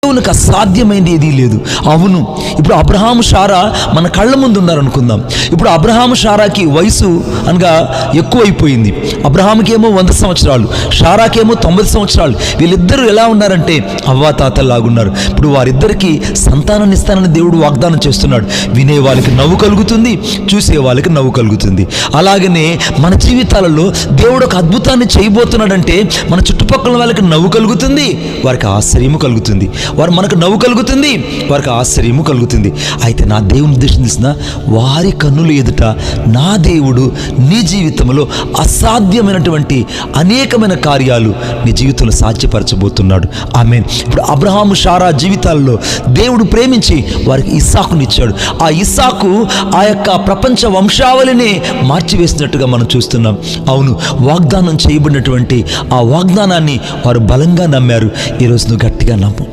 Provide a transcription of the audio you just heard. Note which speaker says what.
Speaker 1: దేవునికి అసాధ్యమైంది ఏదీ లేదు. అవును, ఇప్పుడు అబ్రహాము షారా మన కళ్ళ ముందు ఉన్నారనుకుందాం. ఇప్పుడు అబ్రహాము షారాకి వయసు అనగా ఎక్కువైపోయింది. అబ్రహాముకేమో 100 సంవత్సరాలు, షారాకేమో 90 సంవత్సరాలు. వీళ్ళిద్దరూ ఎలా ఉన్నారంటే అవ్వాతాతల్లాగున్నారు. ఇప్పుడు వారిద్దరికి సంతానాన్ని ఇస్తానని దేవుడు వాగ్దానం చేస్తున్నాడు. వినే వాళ్ళకి నవ్వు కలుగుతుంది, చూసే వాళ్ళకి నవ్వు కలుగుతుంది. అలాగనే మన జీవితాలలో దేవుడు ఒక అద్భుతాన్ని చేయబోతున్నాడంటే మన చుట్టుపక్కల వాళ్ళకి నవ్వు కలుగుతుంది, వారికి ఆశ్చర్యము కలుగుతుంది. మనకు నవ్వు కలుగుతుంది, వారికి ఆశ్చర్యము కలుగుతుంది. అయితే నా దేవుని ఉద్దేశం తెలిసిన వారి కన్నుల ఎదుట నా దేవుడు నీ జీవితంలో అసాధ్యమైనటువంటి అనేకమైన కార్యాలు నీ జీవితంలో సాధ్యపరచబోతున్నాడు. ఆమేన్. ఇప్పుడు అబ్రహాము షారా జీవితాల్లో దేవుడు ప్రేమించి వారికి ఇస్సాకునిచ్చాడు. ఆ ఇస్సాకు ఆ యొక్క ప్రపంచ వంశావళిని మార్చివేసినట్టుగా మనం చూస్తున్నాం. అవును, వాగ్దానం చేయబడినటువంటి ఆ వాగ్దానాన్ని వారు బలంగా నమ్మారు. ఈరోజు నువ్వు గట్టిగా నమ్ము.